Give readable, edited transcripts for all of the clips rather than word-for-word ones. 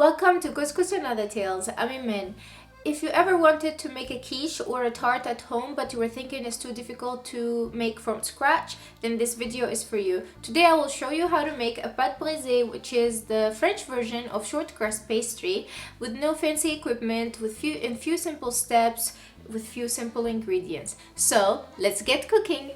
Welcome to Couscous and Other Tales. I'm Imen. If you ever wanted to make a quiche or a tart at home but you were thinking it's too difficult to make from scratch, then this video is for you. Today I will show you how to make a pâte brisée, which is the French version of short crust pastry with no fancy equipment, with few simple steps, with few simple ingredients. So let's get cooking.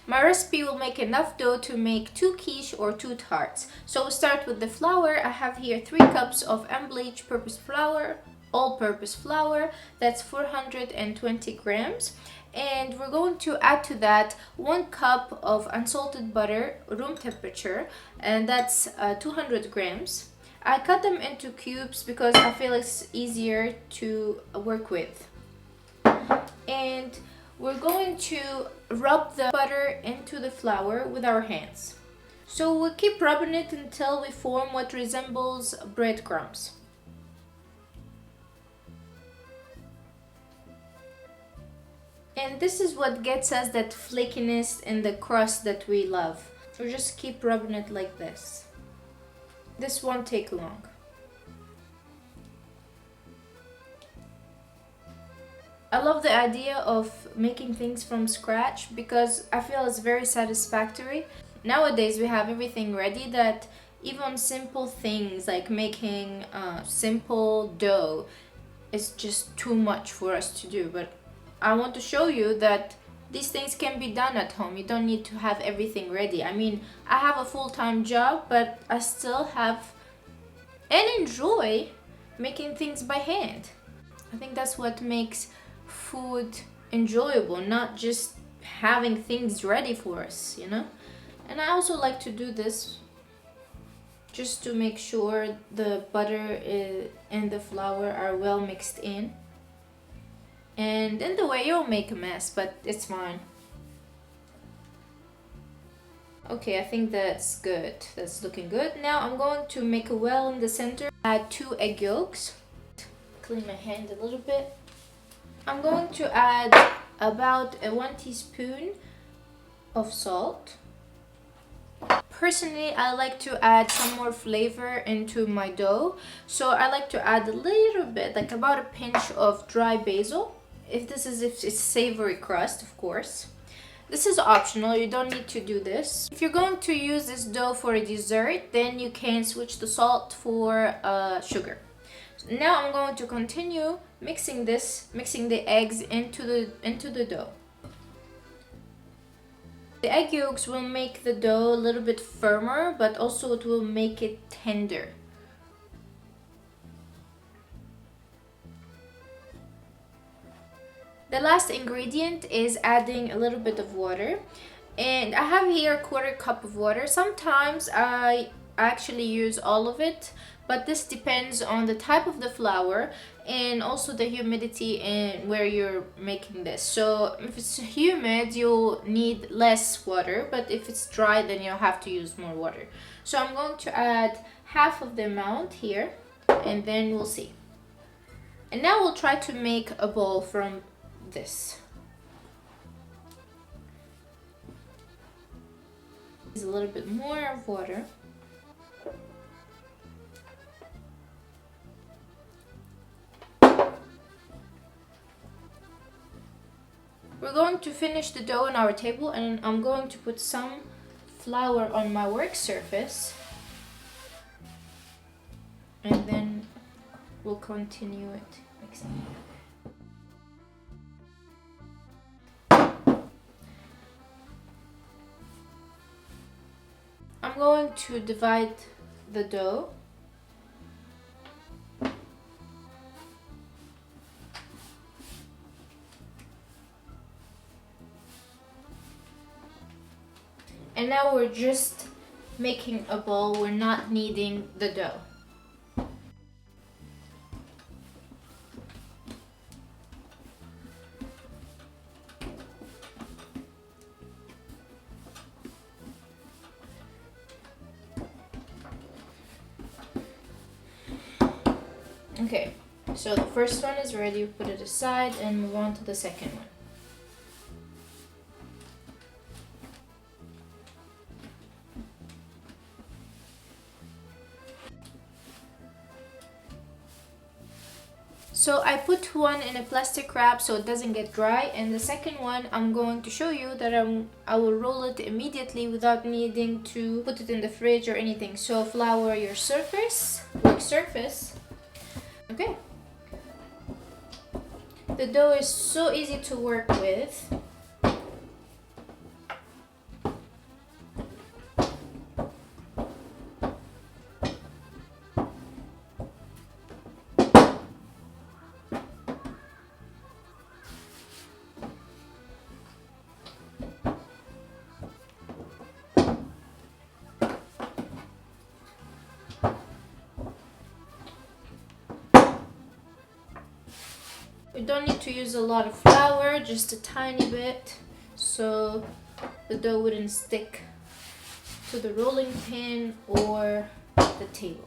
My recipe will make enough dough to make 2 quiche or 2 tarts. So we'll start with the flour. I have here 3 cups of unbleached purpose flour, all-purpose flour. That's 420 grams. And we're going to add to that 1 cup of unsalted butter, room temperature, and that's 200 grams. I cut them into cubes because I feel it's easier to work with. And we're going to rub the butter into the flour with our hands. So we'll keep rubbing it until we form what resembles breadcrumbs. And this is what gets us that flakiness in the crust that we love. So just keep rubbing it like this. This won't take long. I love the idea of making things from scratch because I feel it's very satisfactory. Nowadays we have everything ready that even simple things like making simple dough is just too much for us to do. But I want to show you that these things can be done at home. You don't need to have everything ready. I mean, I have a full-time job, but I still have and enjoy making things by hand. I think that's what makes food enjoyable, not just having things ready for us, you know. And I also like to do this just to make sure the butter and the flour are well mixed in. And in the way you'll make a mess, but it's fine. Okay, I think that's good. That's looking good. Now I'm going to make a well in the center. Add 2 egg yolks. Clean my hand a little bit. I'm going to add about 1 teaspoon of salt. Personally, I like to add some more flavor into my dough. So I like to add a little bit, like about a pinch of dry basil. If it's savory crust, of course. This is optional, you don't need to do this. If you're going to use this dough for a dessert, then you can switch the salt for sugar. Now I'm going to continue mixing the eggs into the dough. The egg yolks will make the dough a little bit firmer, but also it will make it tender. The last ingredient is adding a little bit of water. And I have here a 1/4 cup of water. Sometimes I actually use all of it, but this depends on the type of the flour and also the humidity and where you're making this. So if it's humid, you'll need less water, but if it's dry, then you'll have to use more water. So I'm going to add half of the amount here, and then we'll see. And now we'll try to make a ball from this. There's a little bit more of water. We're going to finish the dough on our table, and I'm going to put some flour on my work surface, and then we'll continue it mixing. I'm going to divide the dough. And now we're just making a ball, we're not kneading the dough. Okay, so the first one is ready, put it aside and move on to the second one. So I put one in a plastic wrap so it doesn't get dry, and the second one I'm going to show you that I will roll it immediately without needing to put it in the fridge or anything. So flour your surface, work surface. Okay. The dough is so easy to work with. We don't need to use a lot of flour, just a tiny bit, so the dough wouldn't stick to the rolling pin or the table.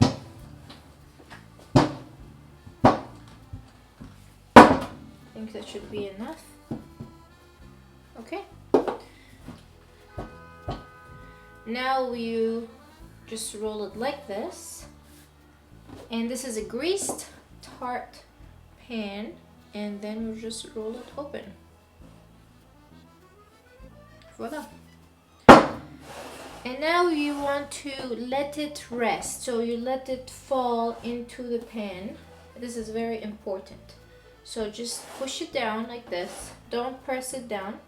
I think that should be enough. Okay. Now you just roll it like this. And this is a greased tart pan. And then we'll just roll it open. Voila. And now you want to let it rest. So you let it fall into the pan. This is very important. So just push it down like this. Don't press it down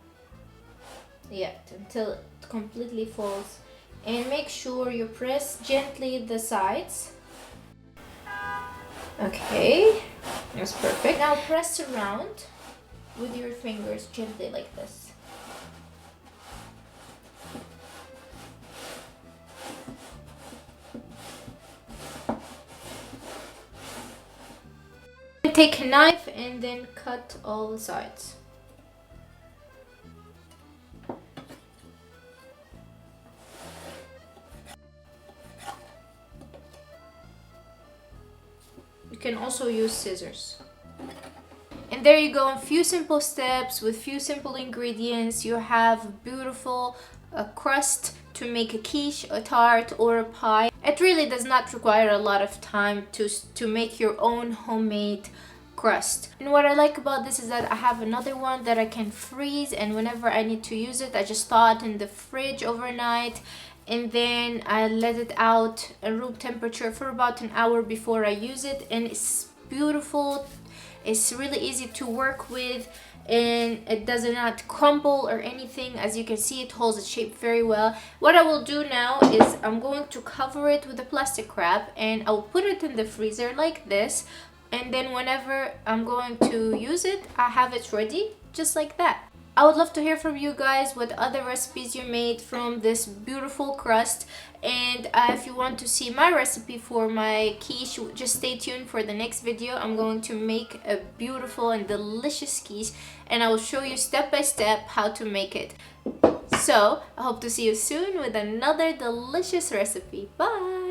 yet until it completely falls. And make sure you press gently the sides. Okay, that's perfect. Now press around with your fingers gently like this. Take a knife and then cut all the sides. You can also use scissors. And there you go, in few simple steps with few simple ingredients, you have beautiful crust to make a quiche, a tart, or a pie. It really does not require a lot of time to make your own homemade crust. And what I like about this is that I have another one that I can freeze, and whenever I need to use it, I just thaw it in the fridge overnight, and then I let it out at room temperature for about an hour before I use it. And it's beautiful. It's really easy to work with, and it does not crumble or anything. As you can see, it holds its shape very well. What I will do now is I'm going to cover it with a plastic wrap, and I'll put it in the freezer like this, and then whenever I'm going to use it, I have it ready just like that. I would love to hear from you guys what other recipes you made from this beautiful crust. And if you want to see my recipe for my quiche, just stay tuned for the next video. I'm going to make a beautiful and delicious quiche, and I will show you step by step how to make it. So I hope to see you soon with another delicious recipe. Bye!